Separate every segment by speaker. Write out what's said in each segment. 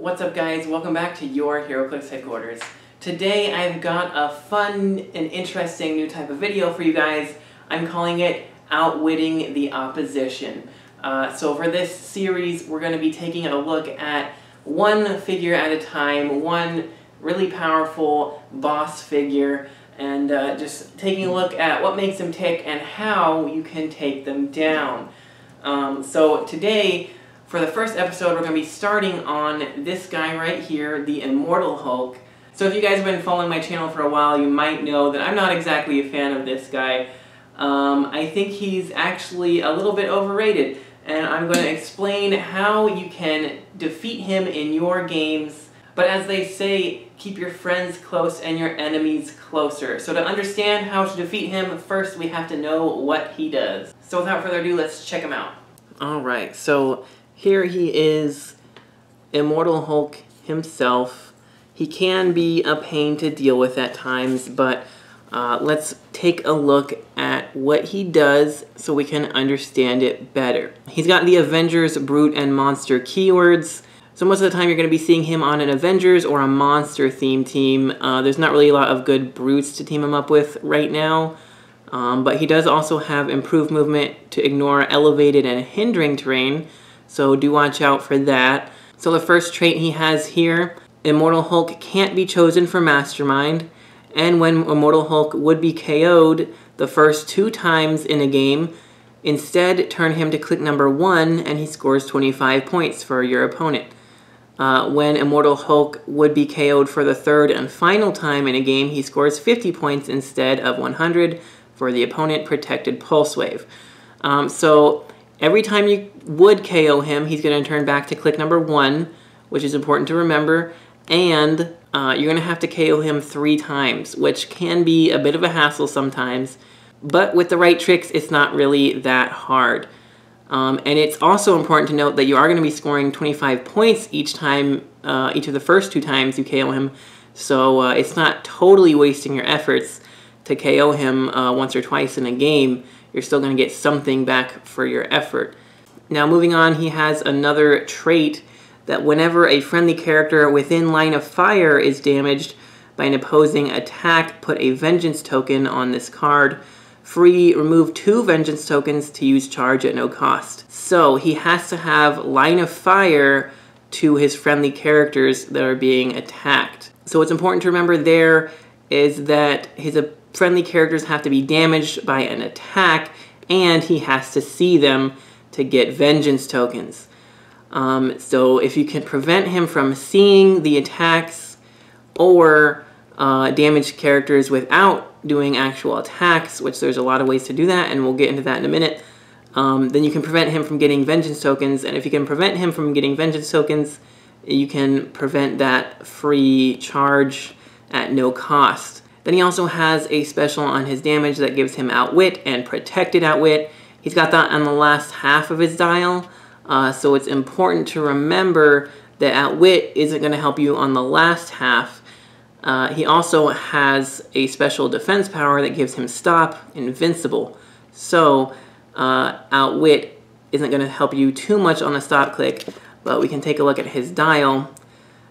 Speaker 1: What's up guys, welcome back to your Heroclix headquarters. Today I've got a fun and interesting new type of video for you guys. I'm calling it Outwitting the Opposition. So for this series we're going to be taking a look at one figure at a time, one really powerful boss figure, and just taking a look at what makes them tick and how you can take them down. So today, for the first episode, we're going to be starting on this guy right here, the Immortal Hulk. So if you guys have been following my channel for a while, you might know that I'm not exactly a fan of this guy. I think he's actually a little bit overrated, and I'm going to explain how you can defeat him in your games. But as they say, keep your friends close and your enemies closer. So to understand how to defeat him, first we have to know what he does. So without further ado, let's check him out. Alright, so here he is, Immortal Hulk himself. He can be a pain to deal with at times, but let's take a look at what he does so we can understand it better. He's got the Avengers, Brute, and Monster keywords. So most of the time you're going to be seeing him on an Avengers or a Monster themed team. There's not really a lot of good Brutes to team him up with right now. But he does also have improved movement to ignore elevated and hindering terrain. So do watch out for that. So the first trait he has here, Immortal Hulk can't be chosen for Mastermind. And when Immortal Hulk would be KO'd the first 2 times in a game, instead turn him to click number 1 and he scores 25 points for your opponent. When Immortal Hulk would be KO'd for the 3rd and final time in a game, he scores 50 points instead of 100 for the opponent protected pulse wave. So every time you would KO him, he's going to turn back to click number 1, which is important to remember, and you're going to have to KO him 3 times, which can be a bit of a hassle sometimes, but with the right tricks, it's not really that hard. And it's also important to note that you are going to be scoring 25 points each time, each of the first 2 times you KO him, so it's not totally wasting your efforts to KO him once or twice in a game. You're still going to get something back for your effort. Now moving on, he has another trait that whenever a friendly character within line of fire is damaged by an opposing attack, put a vengeance token on this card. Free, remove 2 vengeance tokens to use charge at no cost. So he has to have line of fire to his friendly characters that are being attacked. So what's important to remember there is that his friendly characters have to be damaged by an attack, and he has to see them to get vengeance tokens. So if you can prevent him from seeing the attacks or damage characters without doing actual attacks, which there's a lot of ways to do that, and we'll get into that in a minute, then you can prevent him from getting vengeance tokens, and if you can prevent him from getting vengeance tokens, you can prevent that free charge at no cost. Then he also has a special on his damage that gives him Outwit and Protected Outwit. He's got that on the last half of his dial, so it's important to remember that Outwit isn't going to help you on the last half. He also has a special defense power that gives him Stop, Invincible. So Outwit isn't going to help you too much on the stop click, but we can take a look at his dial.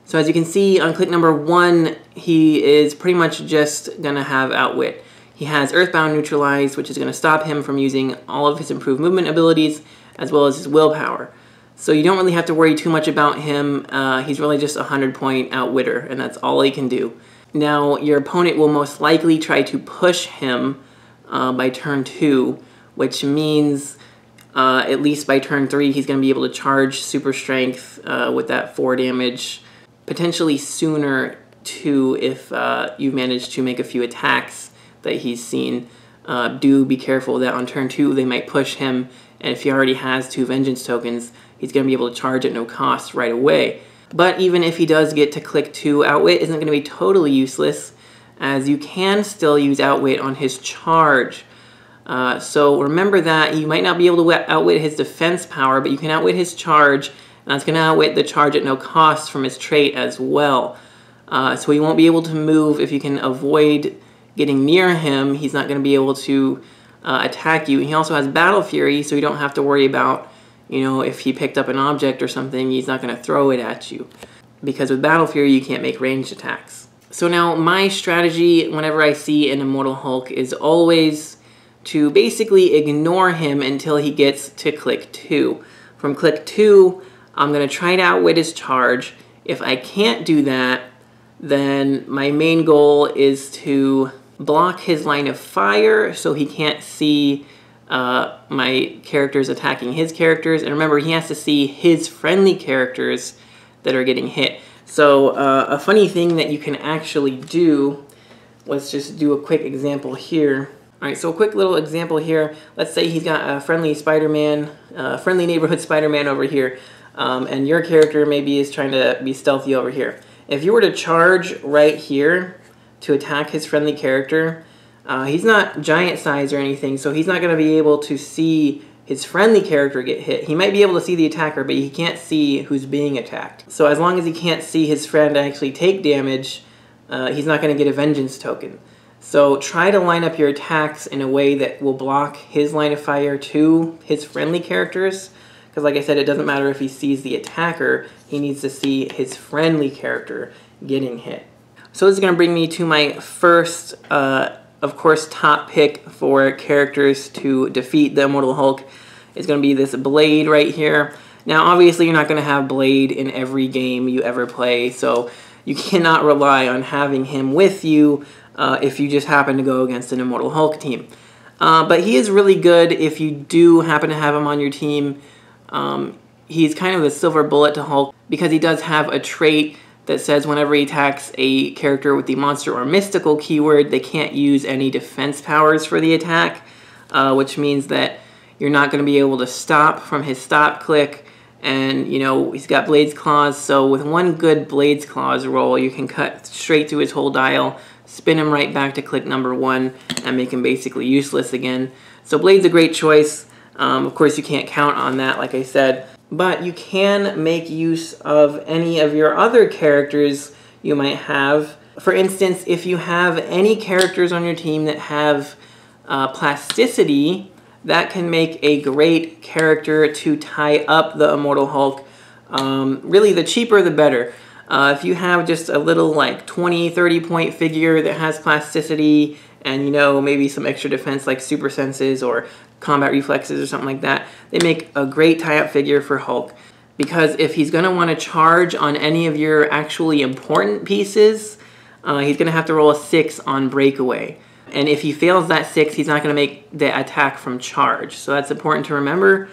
Speaker 1: So as you can see, on click number 1, he is pretty much just going to have Outwit. He has Earthbound Neutralize, which is going to stop him from using all of his improved movement abilities, as well as his willpower. So you don't really have to worry too much about him. He's really just a 100-point outwitter, and that's all he can do. Now, your opponent will most likely try to push him by turn 2, which means at least by turn 3, he's going to be able to charge Super Strength with that 4 damage. Potentially sooner too if you've managed to make a few attacks that he's seen. Do be careful that on turn 2 they might push him, and if he already has 2 vengeance tokens, he's going to be able to charge at no cost right away. But even if he does get to click 2, Outwit isn't going to be totally useless, as you can still use Outwit on his charge. So remember that you might not be able to outwit his defense power, but you can outwit his charge. That's going to outwit the charge at no cost from his trait as well. So he won't be able to move if you can avoid getting near him. He's not going to be able to attack you. He also has Battle Fury, so you don't have to worry about, you know, if he picked up an object or something, he's not going to throw it at you. because with Battle Fury you can't make ranged attacks. So now my strategy whenever I see an Immortal Hulk is always to basically ignore him until he gets to click 2. From click 2, I'm going to try to outwit his charge. If I can't do that, then my main goal is to block his line of fire so he can't see my characters attacking his characters. And remember, he has to see his friendly characters that are getting hit. So a funny thing that you can actually do, let's just do a quick example here. Alright, so a quick little example here. Let's say he's got a friendly Spider-Man, friendly neighborhood Spider-Man over here, and your character maybe is trying to be stealthy over here. If you were to charge right here to attack his friendly character, he's not giant size or anything, so he's not going to be able to see his friendly character get hit. He might be able to see the attacker, but he can't see who's being attacked. So as long as he can't see his friend actually take damage, he's not going to get a vengeance token. So try to line up your attacks in a way that will block his line of fire to his friendly characters. Because like I said, it doesn't matter if he sees the attacker, he needs to see his friendly character getting hit. So this is going to bring me to my first, of course, top pick for characters to defeat the Immortal Hulk. It's going to be this Blade right here. Now obviously you're not going to have Blade in every game you ever play, so you cannot rely on having him with you if you just happen to go against an Immortal Hulk team. But he is really good if you do happen to have him on your team. He's kind of a silver bullet to Hulk because he does have a trait that says whenever he attacks a character with the monster or mystical keyword, they can't use any defense powers for the attack, which means that you're not going to be able to stop from his stop click. And, you know, he's got Blade's Claws, so with one good Blade's Claws roll, you can cut straight through his whole dial, spin him right back to click number 1, and make him basically useless again. So Blade's a great choice. Of course, you can't count on that, like I said. But you can make use of any of your other characters you might have. For instance, if you have any characters on your team that have plasticity, that can make a great character to tie up the Immortal Hulk. Really, the cheaper the better. If you have just a little like 20, 30 point figure that has plasticity and, you know, maybe some extra defense like super senses or combat reflexes or something like that, they make a great tie-up figure for Hulk. Because if he's going to want to charge on any of your actually important pieces, he's going to have to roll a 6 on breakaway. And if he fails that 6, he's not going to make the attack from charge. So that's important to remember.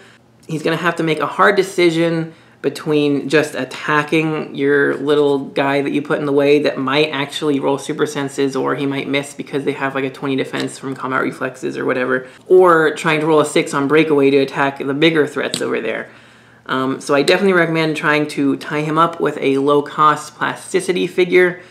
Speaker 1: He's going to have to make a hard decision between just attacking your little guy that you put in the way that might actually roll super senses, or he might miss because they have like a 20 defense from combat reflexes or whatever, or trying to roll a 6 on breakaway to attack the bigger threats over there. So I definitely recommend trying to tie him up with a low-cost plasticity figure,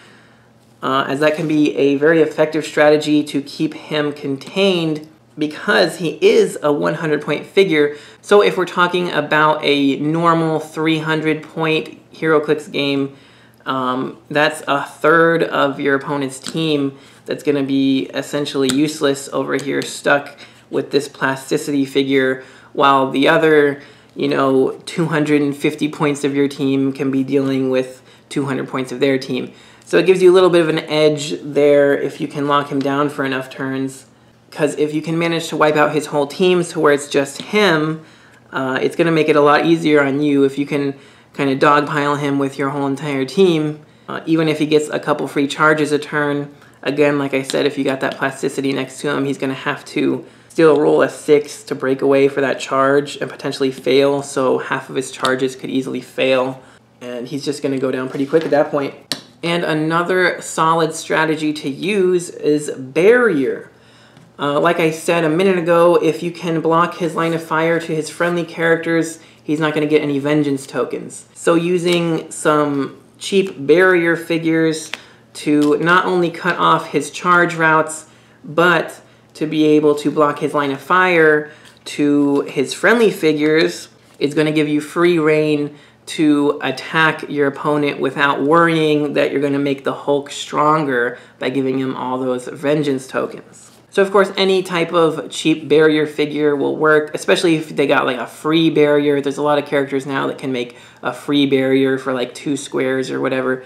Speaker 1: as that can be a very effective strategy to keep him contained because he is a 100-point figure. So if we're talking about a normal 300-point Heroclix game, that's a third of your opponent's team that's going to be essentially useless over here, stuck with this plasticity figure, while the other, you know, 250 points of your team can be dealing with 200 points of their team. So it gives you a little bit of an edge there if you can lock him down for enough turns. Because if you can manage to wipe out his whole team to where it's just him, it's going to make it a lot easier on you if you can kind of dogpile him with your whole entire team. Even if he gets a couple free charges a turn, again, like I said, if you got that plasticity next to him, he's going to have to still roll a 6 to break away for that charge and potentially fail, so half of his charges could easily fail, and he's just going to go down pretty quick at that point. And another solid strategy to use is Barrier. Like I said a minute ago, if you can block his line of fire to his friendly characters, he's not going to get any vengeance tokens. So using some cheap barrier figures to not only cut off his charge routes, but to be able to block his line of fire to his friendly figures is going to give you free reign to attack your opponent without worrying that you're going to make the Hulk stronger by giving him all those vengeance tokens. So of course any type of cheap barrier figure will work, especially if they got like a free barrier. There's a lot of characters now that can make a free barrier for like 2 squares or whatever.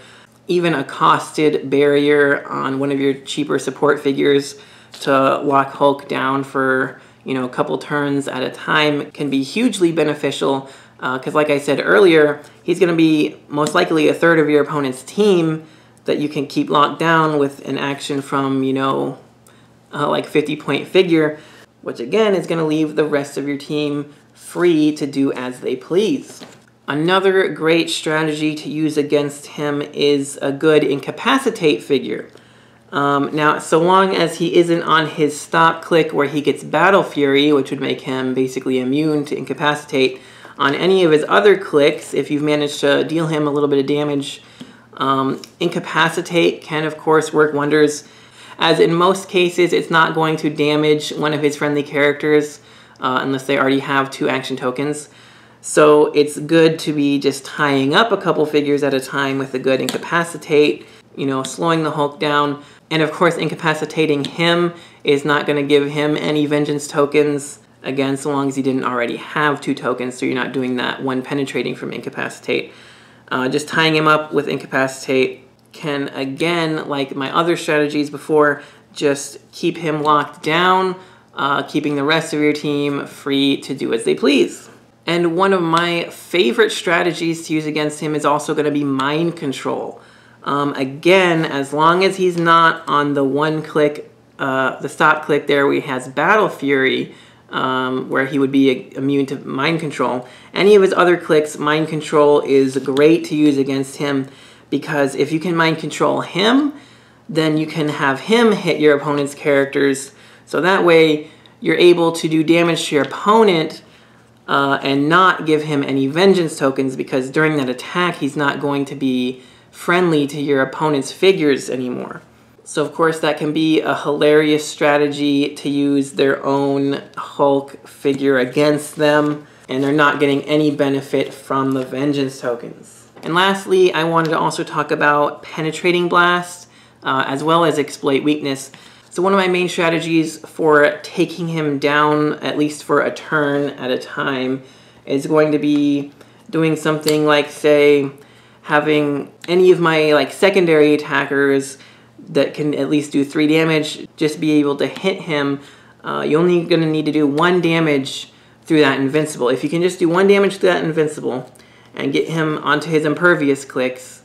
Speaker 1: Even a costed barrier on one of your cheaper support figures to lock Hulk down for, you know, a couple turns at a time can be hugely beneficial, because like I said earlier, he's going to be most likely a third of your opponent's team that you can keep locked down with an action from, you know, like 50-point figure, which again is going to leave the rest of your team free to do as they please. Another great strategy to use against him is a good incapacitate figure. Now, so long as he isn't on his stop click where he gets Battle Fury, which would make him basically immune to incapacitate, on any of his other clicks, if you've managed to deal him a little bit of damage, incapacitate can of course work wonders. As in most cases, it's not going to damage one of his friendly characters unless they already have 2 action tokens. So it's good to be just tying up a couple figures at a time with a good incapacitate, you know, slowing the Hulk down. And of course, incapacitating him is not going to give him any vengeance tokens, again, so long as he didn't already have 2 tokens, so you're not doing that one penetrating from incapacitate. Just tying him up with incapacitate can, again, like my other strategies before, just keep him locked down, keeping the rest of your team free to do as they please. And one of my favorite strategies to use against him is also going to be mind control. Again, as long as he's not on the one click, the stop click there where he has Battle Fury, where he would be immune to mind control, any of his other clicks, mind control is great to use against him, because if you can mind control him, then you can have him hit your opponent's characters, so that way you're able to do damage to your opponent and not give him any vengeance tokens, because during that attack he's not going to be friendly to your opponent's figures anymore. So of course that can be a hilarious strategy to use their own Hulk figure against them, and they're not getting any benefit from the vengeance tokens. And lastly, I wanted to also talk about Penetrating Blast, as well as Exploit Weakness. So one of my main strategies for taking him down, at least for a turn at a time, is going to be doing something like, say, having any of my like secondary attackers that can at least do 3 damage, just be able to hit him. You're only going to need to do 1 damage through that invincible. If you can just do 1 damage through that invincible and get him onto his impervious clicks,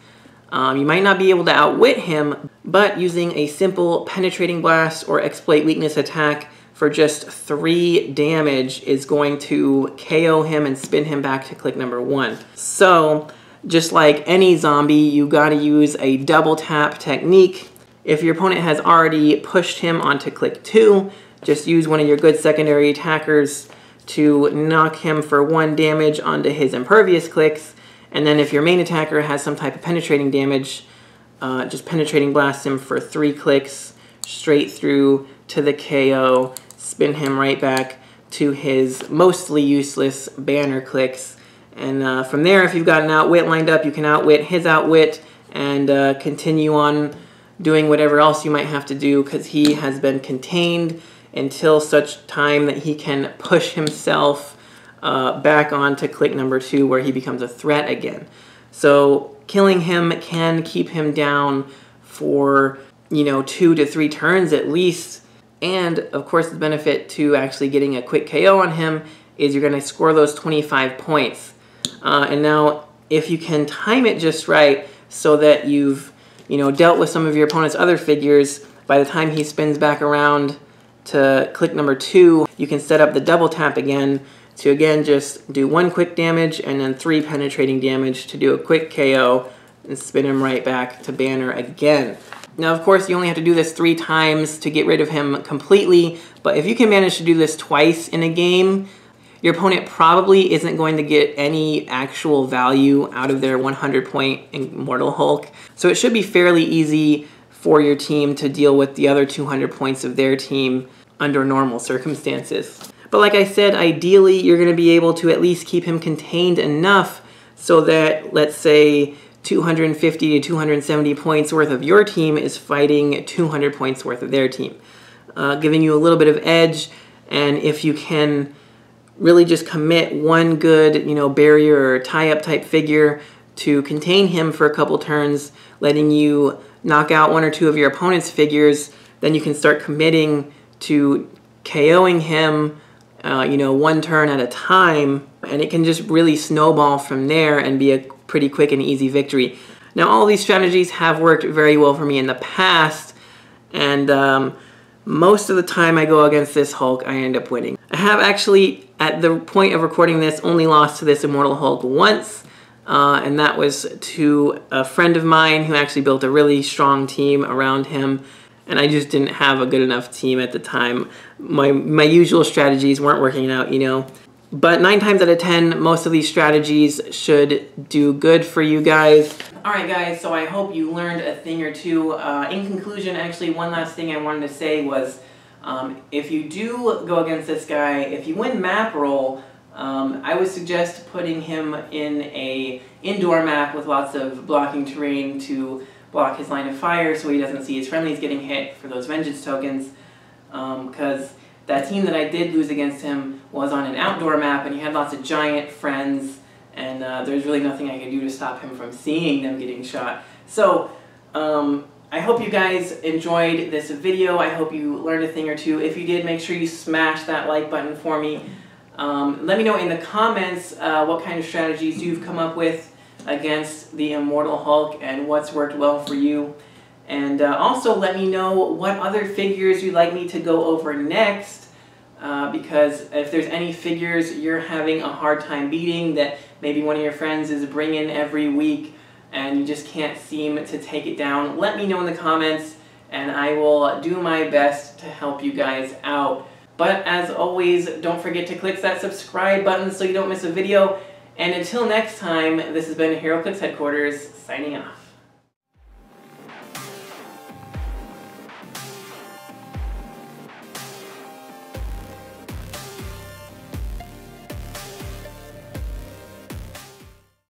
Speaker 1: you might not be able to outwit him, but using a simple Penetrating Blast or Exploit Weakness attack for just 3 damage is going to KO him and spin him back to click number 1. So, just like any zombie, you gotta use a double tap technique. If your opponent has already pushed him onto click 2, just use one of your good secondary attackers to knock him for 1 damage onto his impervious clicks, and then if your main attacker has some type of penetrating damage, just Penetrating Blast him for 3 clicks straight through to the KO, spin him right back to his mostly useless banner clicks, and from there, if you've got an outwit lined up, you can outwit his outwit and continue on doing whatever else you might have to do, because he has been contained until such time that he can push himself back onto click number 2 where he becomes a threat again. So killing him can keep him down for, you know, 2 to 3 turns at least. And of course the benefit to actually getting a quick KO on him is you're going to score those 25 points. And now if you can time it just right so that you've, you know, dealt with some of your opponent's other figures, by the time he spins back around to click number 2, you can set up the double tap again to again just do 1 quick damage and then 3 penetrating damage to do a quick KO and spin him right back to banner again. Now of course you only have to do this 3 times to get rid of him completely, but if you can manage to do this twice in a game, your opponent probably isn't going to get any actual value out of their 100-point Immortal Hulk. So it should be fairly easy for your team to deal with the other 200 points of their team under normal circumstances. But like I said, ideally you're going to be able to at least keep him contained enough so that, let's say, 250 to 270 points worth of your team is fighting 200 points worth of their team. giving you a little bit of edge. And if you can really just commit one good, barrier or tie-up type figure to contain him for a couple turns, letting you knock out one or two of your opponent's figures, then you can start committing to KOing him, one turn at a time, and it can just really snowball from there and be a pretty quick and easy victory. Now, all these strategies have worked very well for me in the past, and most of the time I go against this Hulk, I end up winning. I have actually, at the point of recording this, only lost to this Immortal Hulk once, and that was to a friend of mine who actually built a really strong team around him, and I just didn't have a good enough team at the time. My usual strategies weren't working out, But 9 times out of 10, most of these strategies should do good for you guys. Alright guys, so I hope you learned a thing or two. In conclusion, actually, one last thing I wanted to say was, if you do go against this guy, if you win map roll, I would suggest putting him in a indoor map with lots of blocking terrain to block his line of fire so he doesn't see his friendlies getting hit for those vengeance tokens, because that team that I did lose against him was on an outdoor map and he had lots of giant friends, and there's really nothing I could do to stop him from seeing them getting shot. So I hope you guys enjoyed this video. I hope you learned a thing or two. If you did, make sure you smash that like button for me. Let me know in the comments what kind of strategies you've come up with against the Immortal Hulk and what's worked well for you. And also let me know what other figures you'd like me to go over next, because if there's any figures you're having a hard time beating that maybe one of your friends is bringing every week and you just can't seem to take it down, let me know in the comments and I will do my best to help you guys out. But as always, don't forget to click that subscribe button so you don't miss a video. And until next time, this has been Heroclix Headquarters, signing off.